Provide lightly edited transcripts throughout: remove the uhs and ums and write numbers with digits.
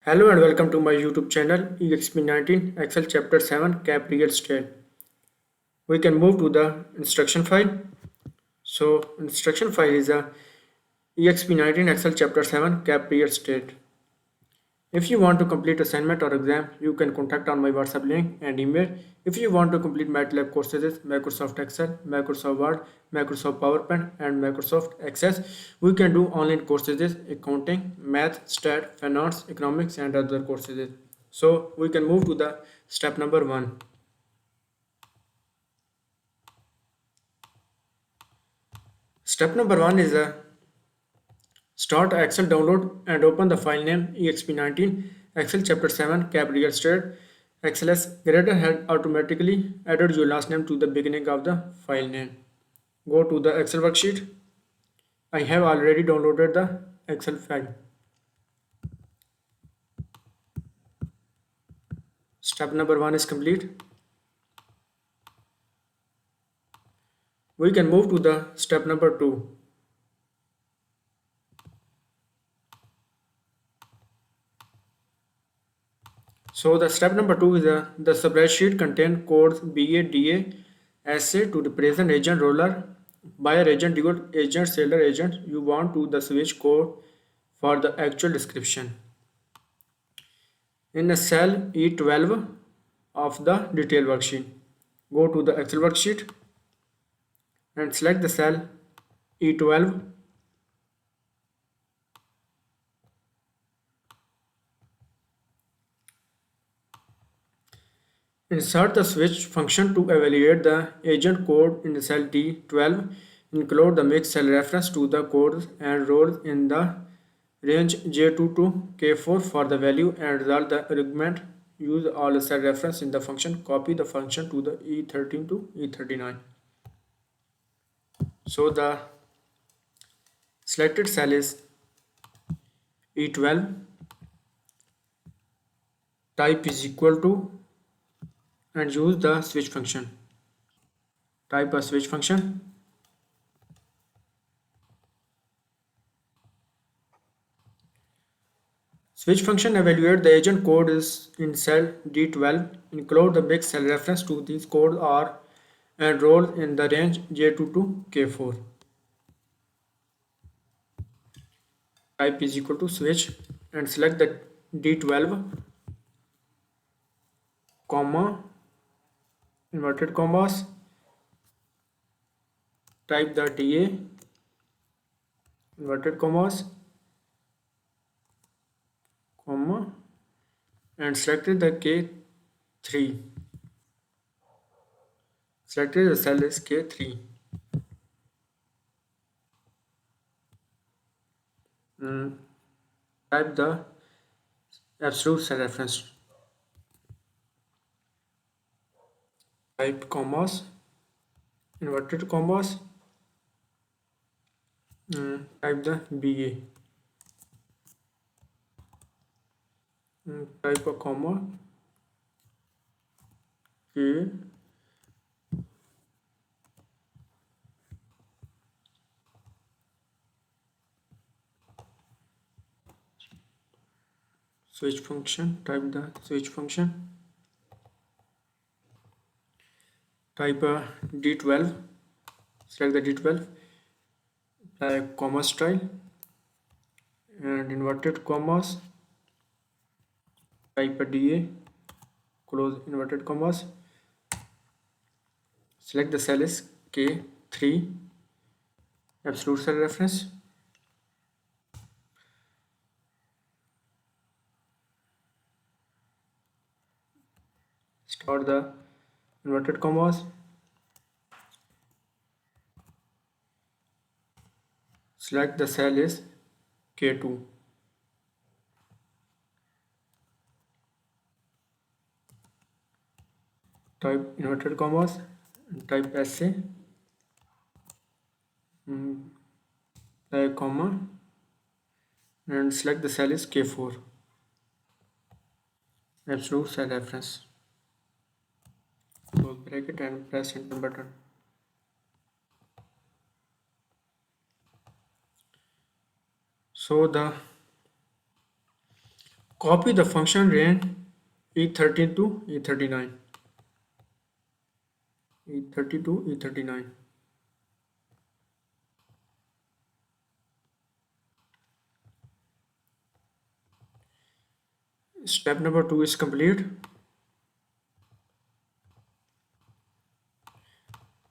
Hello and welcome to my YouTube channel Exp19 Excel Chapter 7 Cap Real Estate. We can move to the instruction file. So instruction file is a Exp19 Excel Chapter 7 Cap Real Estate. If you want to complete assignment or exam, you can contact on my WhatsApp link and email. If you want to complete MylTLab courses, Microsoft Excel, Microsoft Word, Microsoft PowerPoint, and Microsoft Access, we can do online courses, accounting, math, stat, finance, economics, and other courses. So we can move to the step number 1. Step number 1 is a start Excel download and open the file name exp19 Excel chapter 7 cap real estate. XLS grader had automatically added your last name to the beginning of the file name. Go to the Excel worksheet. I have already downloaded the Excel file. Step number 1 is complete. We can move to the step number 2. So the step number 2 is the spreadsheet contain codes BA, DA, SA to the present agent roller, buyer agent, dealer agent, seller agent. You want to the switch code for the actual description. In the cell E12 of the detail worksheet, go to the Excel worksheet and select the cell E12. Insert the switch function to evaluate the agent code in the cell D12. Include the make cell reference to the codes and rows in the range J2 to K4 for the value and resolve the argument. Use all cell reference in the function. Copy the function to the E13 to E39. So the selected cell is E12. Type is equal to and use the switch function. Type a switch function. Switch function evaluate the agent code is in cell D12. Include the big cell reference to these codes are and roll in the range J2 to K4. Type is equal to switch and select the D12, comma, inverted commas. Type the DA, inverted commas, comma, and selected the K3. Selected the cell is K3. Type the absolute cell reference. Type commas, inverted commas. Type the BA. Type a comma K. Switch function. Type the switch function. Type a D12. Select the D12. Apply comma style and inverted commas. Type a DA. Close inverted commas. Select the cell is K3. Absolute cell reference. Start the inverted commas. Select the cell is K2. Type inverted commas and type SA. Type comma and select the cell is K4. Absolute cell reference. Close bracket and press enter button. So the Copy the function range E13 to E39. E30 to E39. Step number 2 is complete.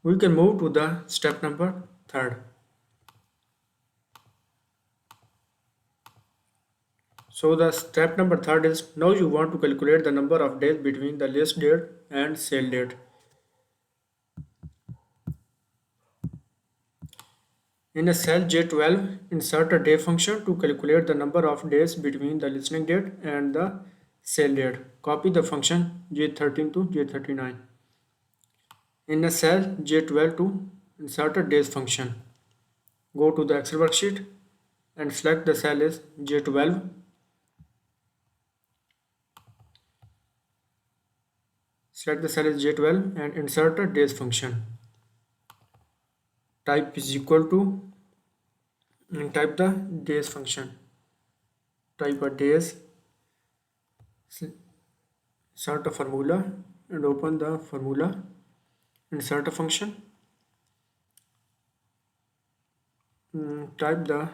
We can move to the step number 3rd. So the step number 3rd is now you want to calculate the number of days between the list date and sale date. In a cell J12, insert a day function to calculate the number of days between the listening date and the sale date. Copy the function J13 to J39. In a cell J12 to insert a days function. Go to the Excel worksheet and select the cell as J12. Select the cell as J12 and insert a days function. Type is equal to and type the days function. Type a days, insert a formula and open the formula. Insert a function. Type the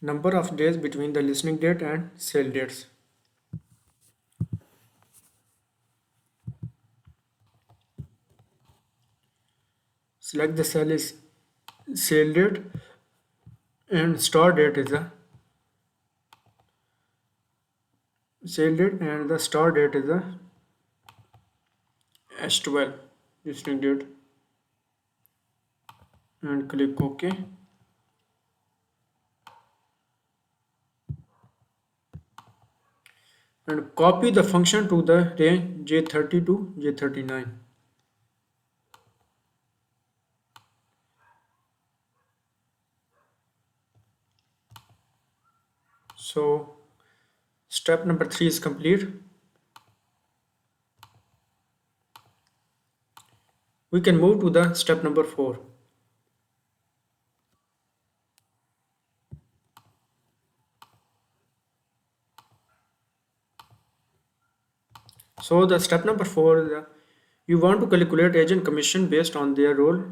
number of days between the listening date and sale dates. Select the cell is sale date and start date is the sale date and the start date is the H12 listening date and click OK. And copy the function to the range J30 to J39. So step number 3 is complete. We can move to the step number 4. So the step number 4 is you want to calculate agent commission based on their role.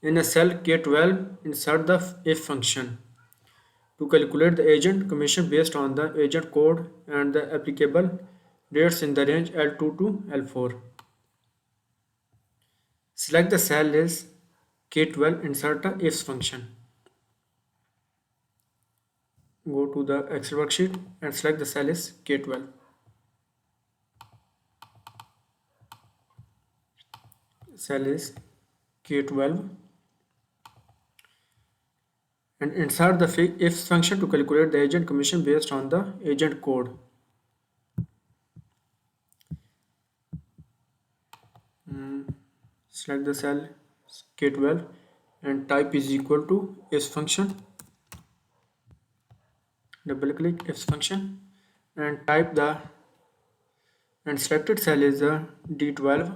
In a cell K12, insert the if function to calculate the agent commission based on the agent code and the applicable rates in the range L2 to L4. Select the cell as K12, insert the ifs function. Go to the Excel worksheet and select the cell as K12. Cell is K12 and insert the ifs function to calculate the agent commission based on the agent code. Select the cell K12 and type is equal to ifs function. Double click ifs function and type the and selected cell is the D12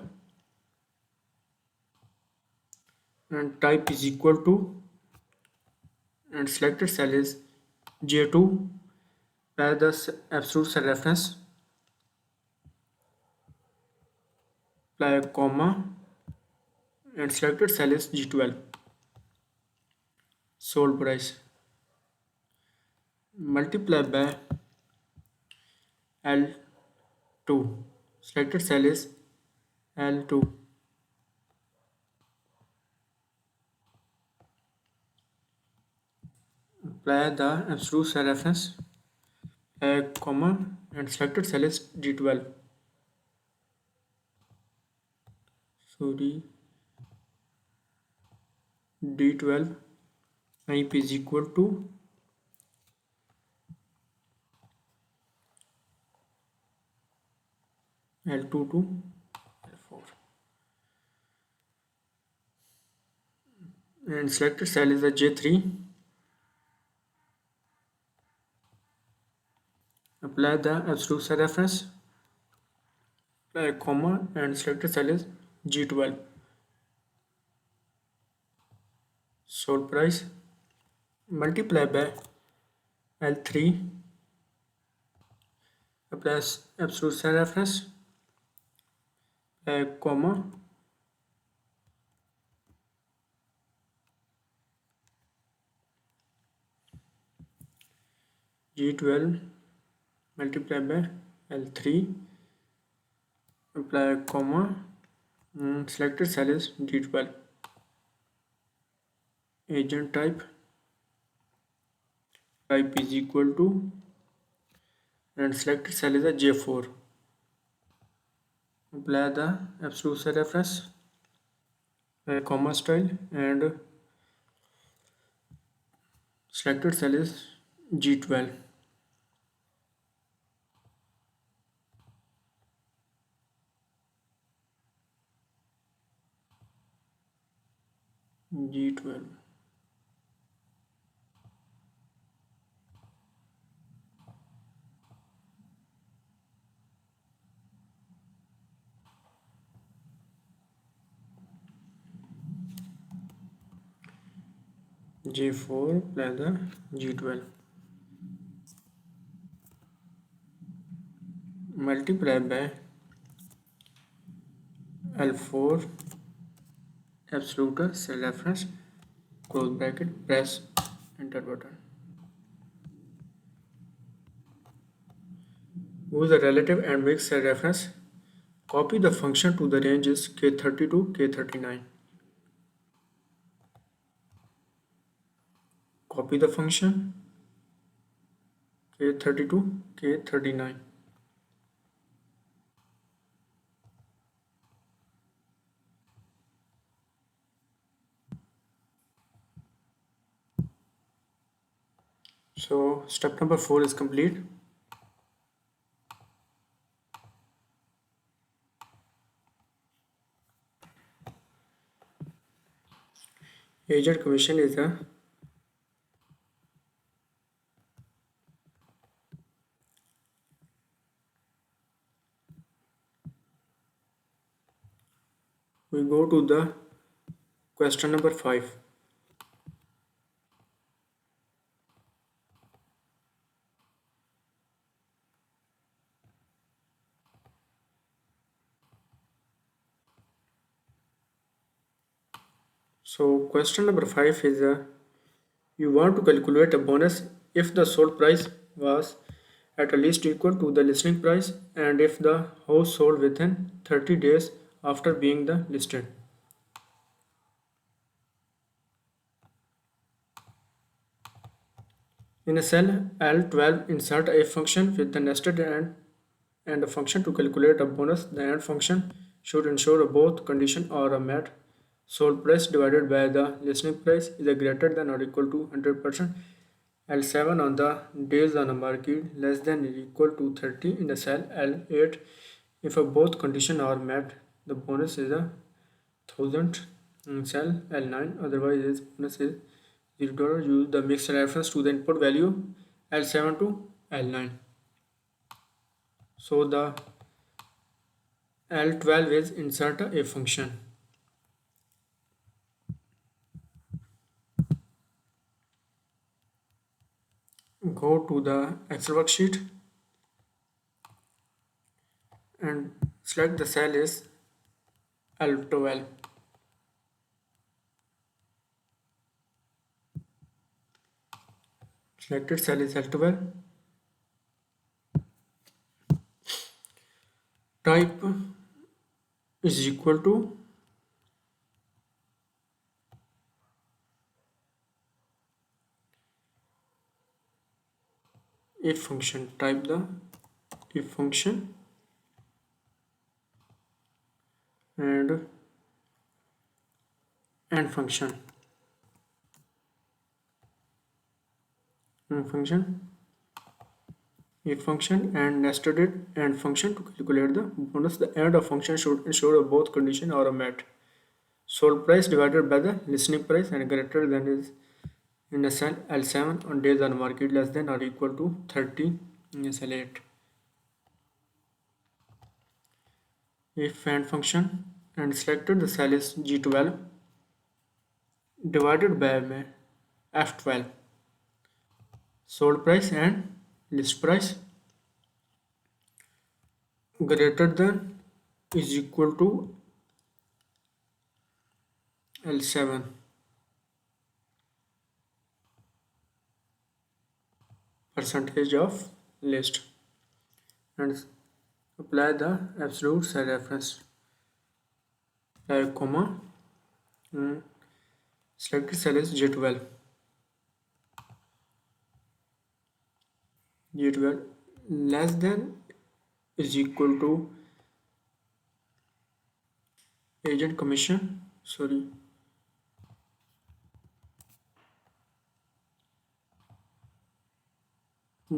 and type is equal to and selected cell is J2 by the absolute cell reference, apply a comma and selected cell is G12. Sold price multiply by L2. Selected cell is L2. Apply the absolute cell reference, a comma and selected cell is D12. Sorry, D12 IP is equal to L2 to L4 and selected cell is the J3. Apply the absolute cell reference, apply a comma and selected cell is G12. Sold price multiply by L3 plus absolute cell reference, comma, G12 multiplied by L3, apply comma, selected cell is G12, agent type is equal to, and selected cell is a J4, apply the absolute cell reference, comma style, and selected cell is G12. G12. J4 plus the G12 multiply by L4 absolute cell reference, close bracket, press enter button. Use the relative and mixed cell reference. Copy the function to the ranges K30 to K39. Copy the function K30 to K39. So step number 4 is complete. Agent commission is a we go to the question number 5. So question number 5 is you want to calculate a bonus if the sold price was at least equal to the listing price and if the house sold within 30 days after being the listed. In a cell L12, insert a function with the nested and a function to calculate a bonus. The AND function should ensure both condition are met. Sold price divided by the listing price is a greater than or equal to 100%. L7 on the days on the market less than or equal to 30 in the cell L8. If both conditions are met, the bonus is a 1000 in cell L9. Otherwise, its bonus is $0. Use the mixed reference to the input value L7 to L9. So the L12 is insert a function. Go to the Excel worksheet and select the cell is L12. Selected cell is L12. Type is equal to if function. Type the if function and AND function. Function if function and nested it and function to calculate the bonus. The AND of function should ensure both conditions are met. Sold price divided by the listening price and greater than is in a cell L7 on days on market less than or equal to 30 in a cell 8. If AND function and selected the cell is G12 divided by F12. sold price and list price greater than is equal to L7 percentage of list, and apply the absolute cell reference comma, mm, selected cell is J12. J12 less than is equal to agent commission, sorry,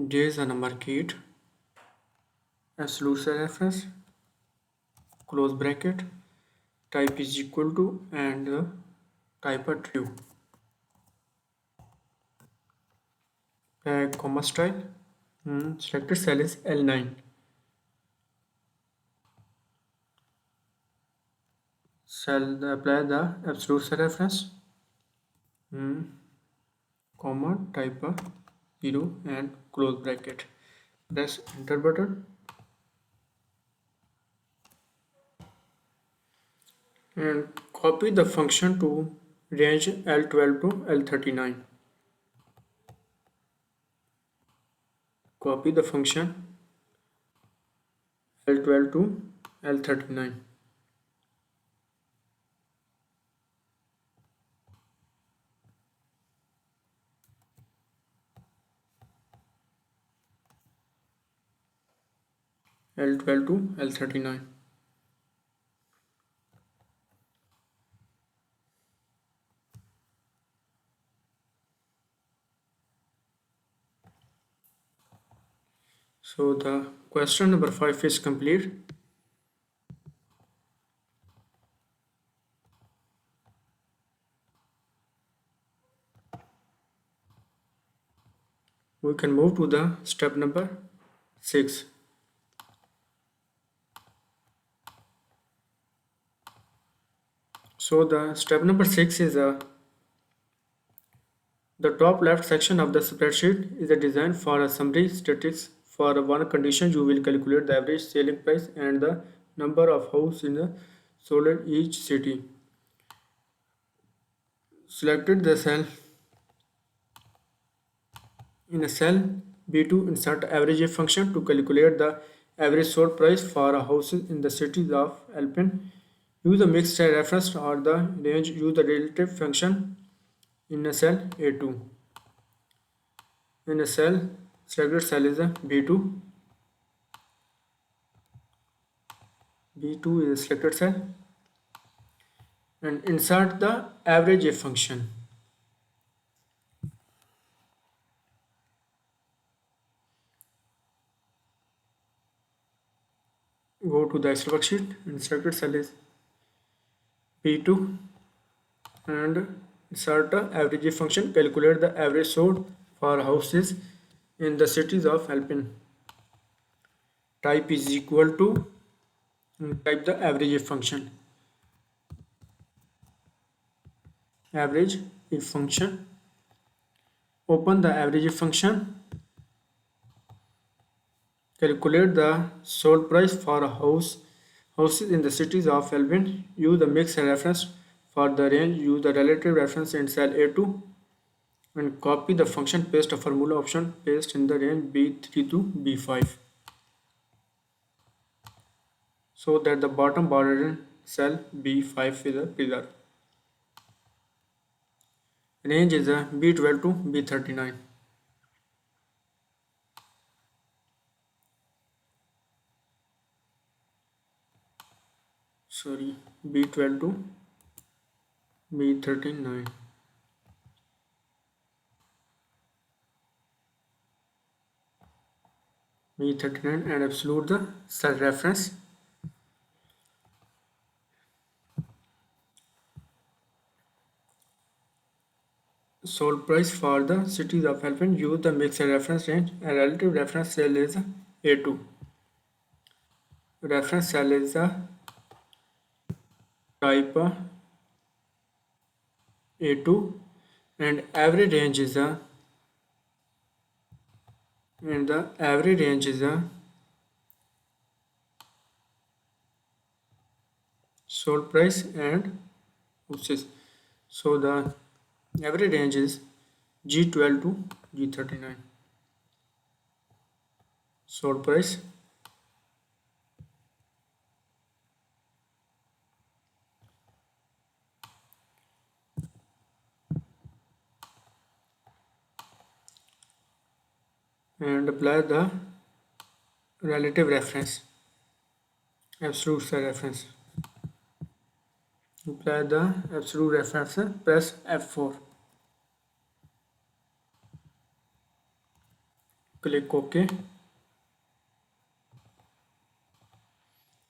J is a number keyed, absolute cell reference, close bracket, type is equal to, and the type are true, comma style, selected cell is L9, cell apply the absolute cell reference, comma type a 0 and close bracket, press enter button and copy the function to range L12 to L39. Copy the function L12 to L39. L12 to L39. So the question number 5 is complete. We can move to the step number 6. So the step number 6 is the top left section of the spreadsheet is a design for a summary statistics. For one condition, you will calculate the average selling price and the number of houses in the sold in each city. Selected the cell. In a cell B2, insert average function to calculate the average sold price for a house in the cities of Alpine. Use the mixed reference or the range. Use the relative function in a cell A2. In a cell, selected cell is a B2. B2 is a selected cell. And insert the average function. Go to the Excel worksheet and selected cell is B2 and insert the average function. Calculate the average sold for houses in the cities of Alpine. Type is equal to, type the average function. Average if function. Open the average function. Calculate the sold price for a houses in the cities of Alpine. Use the mixed reference for the range. Use the relative reference in cell A2 and copy the function. Paste a formula option. Paste in the range B3 to B5 so that the bottom border in cell B5 is a preserved. Range is a B12 to B39. Sorry, B12 to B39. B39 and absolute the cell reference. Sold price for the cities of Alpine. Use the mixed reference range and relative reference cell is A2. Reference cell is a type A2 and average range is a and the average range is a sold price and houses. So the average range is G12 to G39. Sold price and apply the relative reference, absolute reference. Apply the absolute reference, press F4. Click OK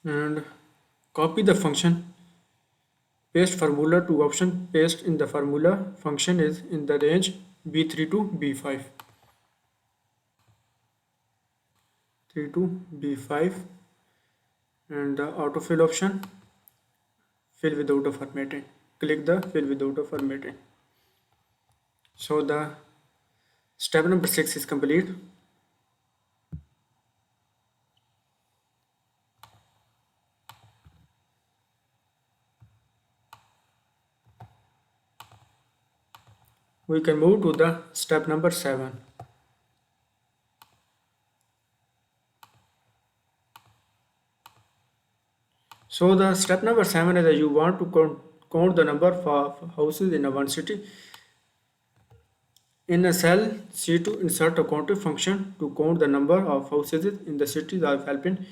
and copy the function. Paste formula to option. Paste in the formula. Function is in the range B3 to B5. 3 to B5 and the autofill option. Fill without a formatting. Click the fill without a formatting. So the step number 6 is complete. We can move to the step number 7. So the step number 7 is that you want to count the number of houses in a one city. In a cell C2, insert a counting function to count the number of houses in the cities of Alpine.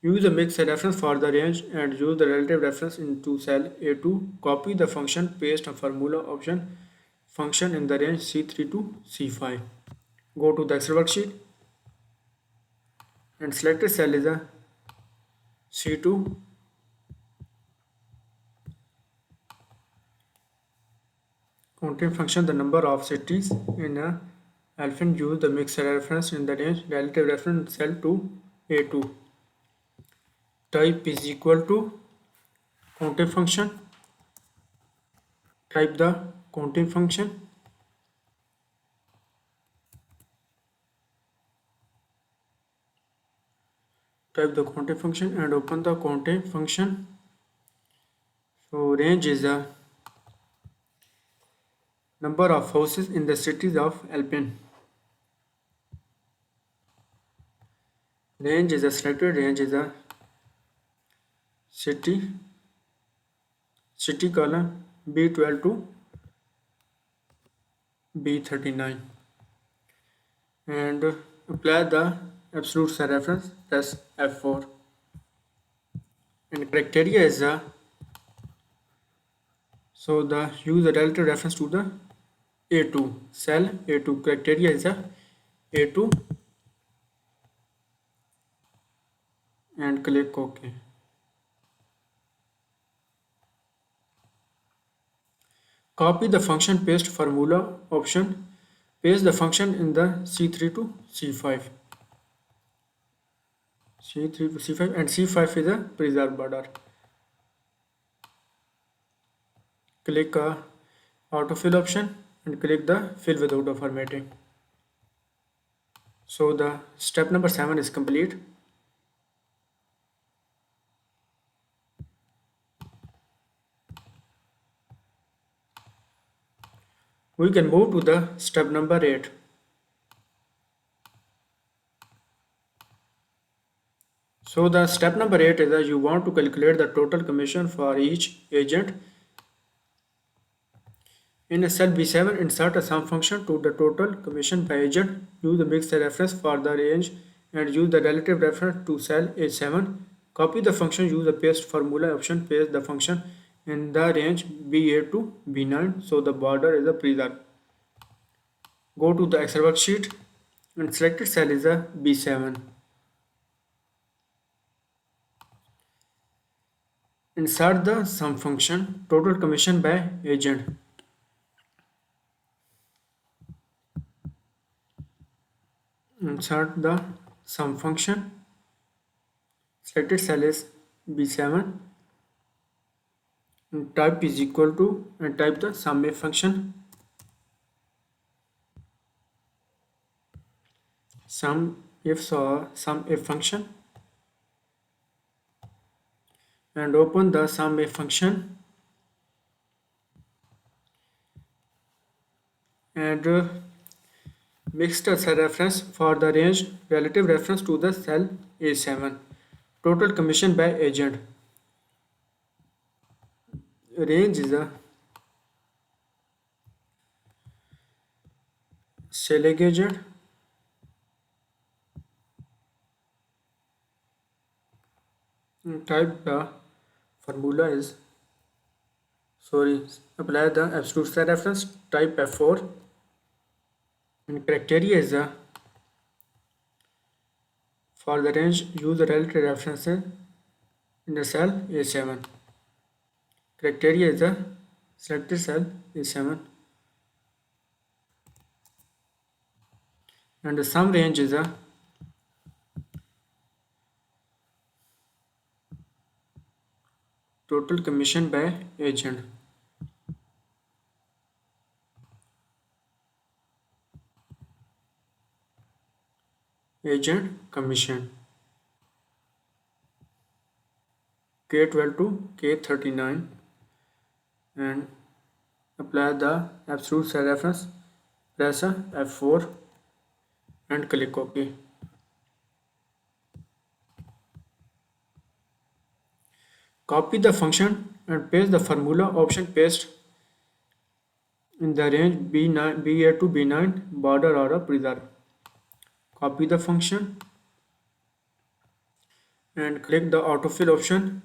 Use the mix reference for the range and use the relative reference into cell A2. Copy the function, paste a formula option function in the range C3 to C5. Go to the Excel worksheet and selected cell is a C2. Counting function the number of cities in a Alpine. Use the mix reference in the range relative reference cell to A2. Type is equal to counting function. Type the counting function. Type the counting function and open the counting function. So range is the number of houses in the cities of Alpine. Range is a selected range is a city column B12 to B39 and apply the absolute reference, press F4 and criteria is the use the relative reference to the A2 cell. A2 criteria is a A2 and click OK. Copy the function, paste formula option, paste the function in the C3 to C5. C3 to C5 and C5 is a preserved border. Click autofill option and click the fill without a formatting. So the step number 7 is complete. We can move to the step number 8. So the step number 8 is that you want to calculate the total commission for each agent. In a cell B7, insert a sum function to the total commission by agent. Use the mix reference for the range and use the relative reference to cell A7. Copy the function, use the paste formula option, paste the function in the range B8 to B9. So the border is a preserved. Go to the Excel worksheet and selected cell is a B7. Insert the sum function, total commission by agent. Insert the sum function. Selected cell is B7. And type is equal to and type the sum function. Sum if function, and open the sum if function, and mix the cell reference for the range relative reference to the cell A7. Total commission by agent. Range is a select agent. Type the formula is, apply the absolute cell reference, type F4, and criteria is for the range use the relative references in the cell A7. Criteria is the selected cell A7, and the sum range is a total commission by agent. Agent commission K12 to K39, and apply the absolute cell reference, press F4 and click OK. Copy the function and paste the formula option paste in the range B9, B8 to B9 border or a preserve. Copy the function and click the autofill option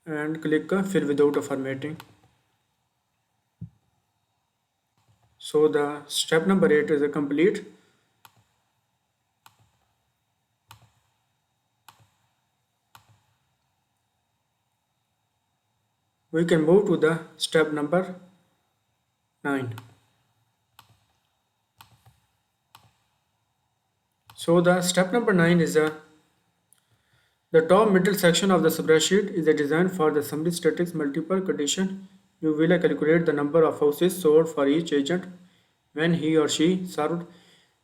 and click fill without a formatting. So the step number 8 is complete. We can move to the step number 9. So the step number 9 is the top middle section of the spreadsheet is a design for the summary statistics multiple condition. You will calculate the number of houses sold for each agent when he or she served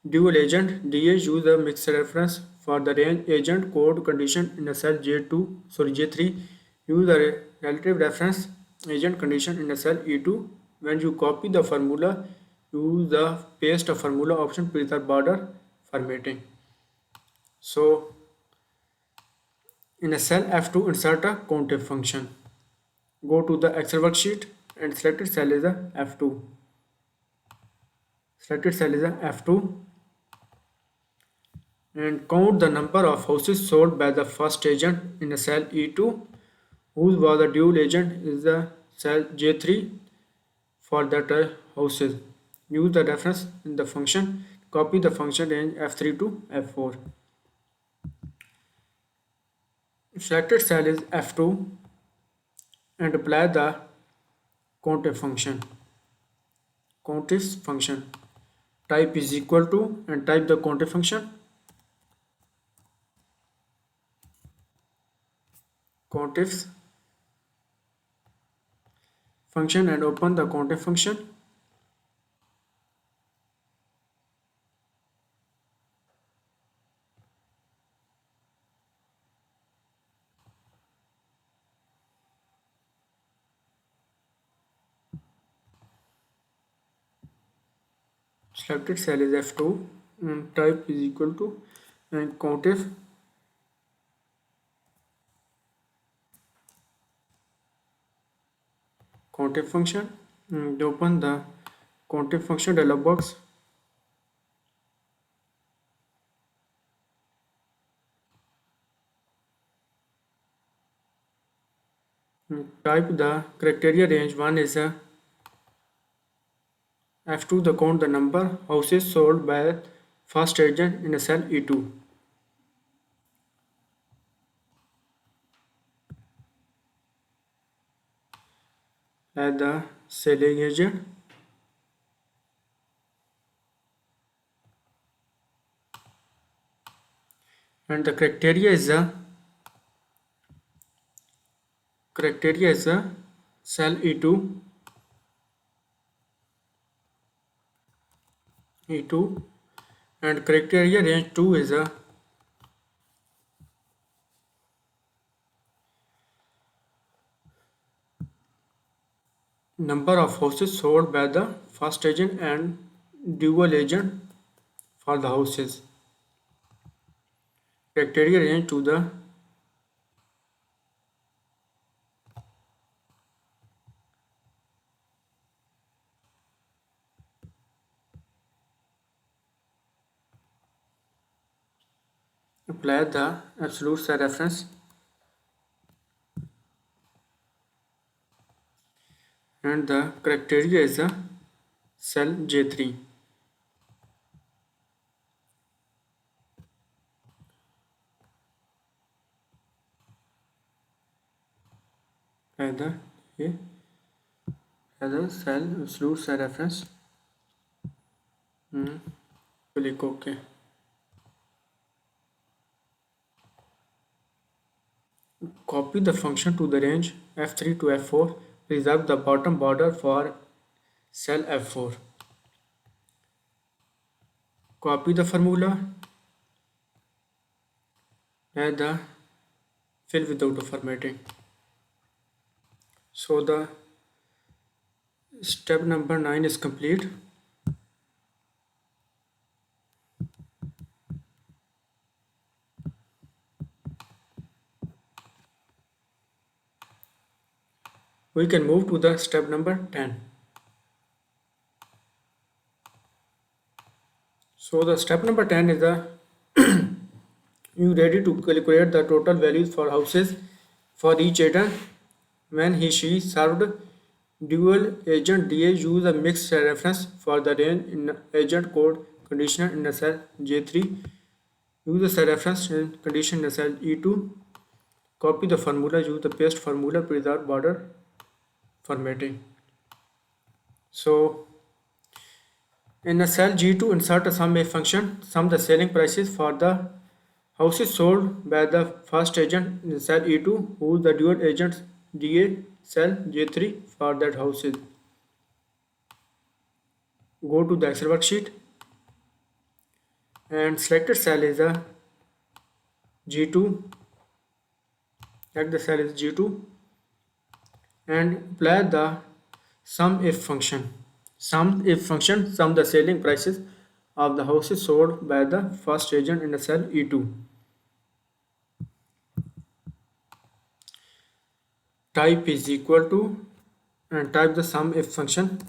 dual agent. DA use a mixed reference for the range agent code condition in the cell J3. Use the relative reference agent condition in the cell E2. When you copy the formula, use the paste formula option preserve border formatting. So in a cell F2, insert a countif function. Go to the Excel worksheet and selected cell is a F2. Selected cell is a F2, and count the number of houses sold by the first agent in the cell E2, whose was the dual agent is the cell J3 for that houses. Use the reference in the function. Copy the function range F3 to F4. Selected cell is F2 and apply the countif function. Countif function type is equal to and type the countif function. Countif function and open the countif function. Selected cell is F2 and type is equal to and countif function, and open the countif function dialog box. Type the criteria range 1 is a F2 the count the number houses sold by first agent in a cell E2. Add the selling agent and the criteria is a cell E2 E2 And criteria range 2 is a number of houses sold by the first agent and dual agent for the houses. Criteria range to the apply the absolute cell reference and the criteria is a cell J3. Apply the here as a cell absolute cell reference. Click OK. Copy the function to the range F3 to F4. Reserve the bottom border for cell F4. Copy the formula and the fill without formatting. So the step number 9 is complete. We can move to the step number 10. So the step number 10 is the you ready to calculate the total values for houses for each agent when he/she served dual agent DA. Use a mixed reference for the range in agent code conditioner in the cell J3. Use the cell reference in condition in the cell E2. Copy the formula. Use the paste formula. Preserve border formatting. So in the cell G2, insert a sum if function. Sum the selling prices for the houses sold by the first agent in cell E2, who the dual agents DA cell J3 for that houses. Go to the Excel worksheet and selected cell is a G2. Select the cell is G2 and apply the sum if function. Sum if function sum the selling prices of the houses sold by the first agent in the cell E2. Type is equal to and type the sum if function.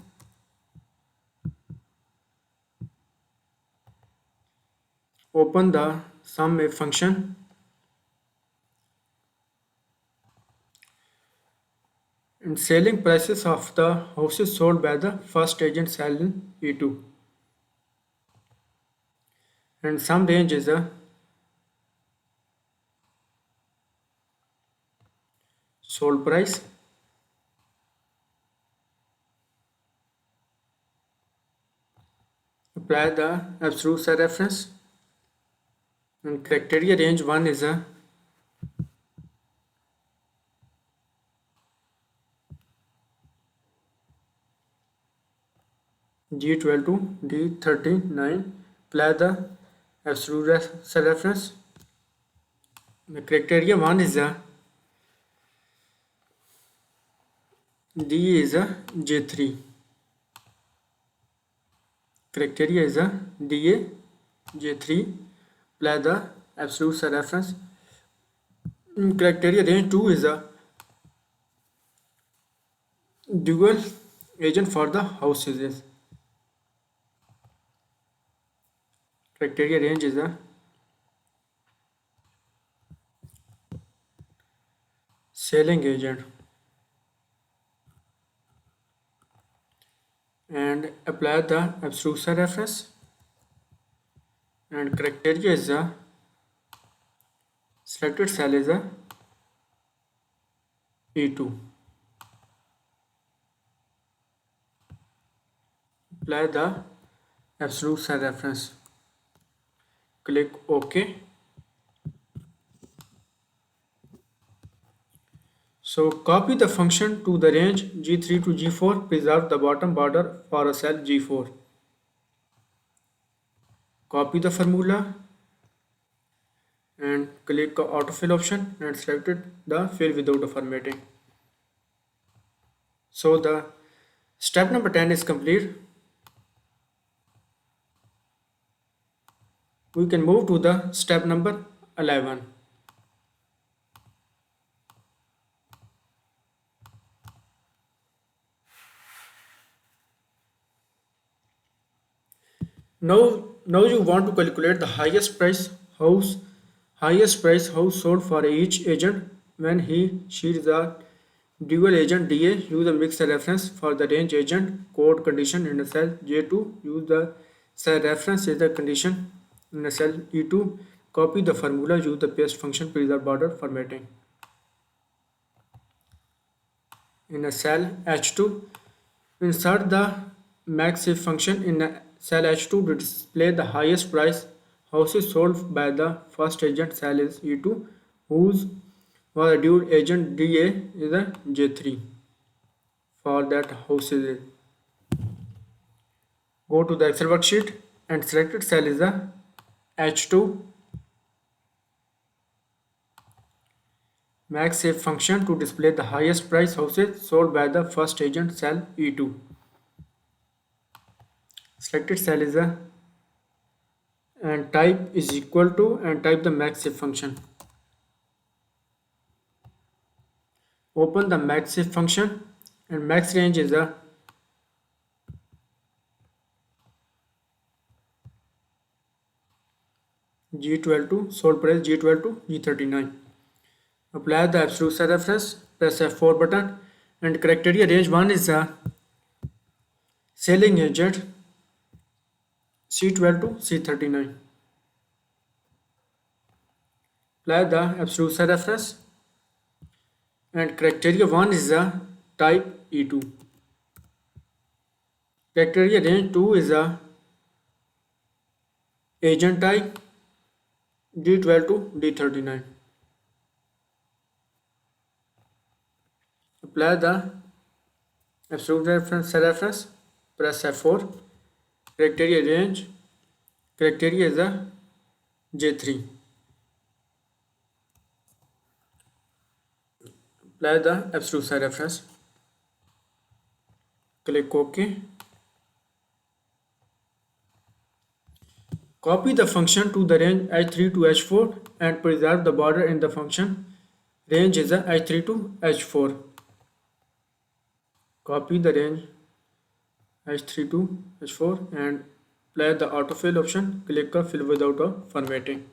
Open the sum if function and selling prices of the houses sold by the first agent cell in E2. And sum range is a sold price. Apply the absolute cell reference and criteria range 1 is a G12 to D39. Apply the absolute cell reference. The criteria 1 is a D is a J3. Criteria is a DA J3. Apply the absolute cell reference. Criteria range 2 is a dual agent for the houses. Criteria range is a selling agent and apply the absolute cell reference and criteria is a selected cell is a E2. Apply the absolute cell reference. Click OK. So copy the function to the range G3 to G4. Preserve the bottom border for a cell G4. copy the formula and click the autofill option and select the fill without the formatting. So the step number 10 is complete. We can move to the step number 11. Now you want to calculate the highest price house sold for each agent when she is a dual agent DA. Use the mix reference for the range agent code condition in the cell J2. Use the cell reference as the condition in the cell E2. Copy the formula. Use the paste function preserve border formatting. In a cell H2, insert the maxif function in a cell H2 to display the highest price houses sold by the first agent. Cell is E2, whose was a dual agent DA is a J3 for that houses. Go to the Excel worksheet and selected cell is a H2. Maxif function to display the highest price houses sold by the first agent cell E2. Selected cell is a and type is equal to and type the maxif function. Open the maxif function and max range is a G12 to sold price G12 to G39. Apply the absolute cell reference, press F4 button and criteria range 1 is a selling agent C12 to C39. Apply the absolute cell reference and criteria 1 is a type E2. Criteria range 2 is a agent type D12 to D39. Apply the absolute reference cell reference, press F4. Criteria range, criteria is a J3. Apply the absolute cell reference. Click OK. Copy the function to the range H3 to H4 and preserve the border in the function range is a H3 to H4. Copy the range H3 to H4 and apply the autofill option. Click fill without a formatting.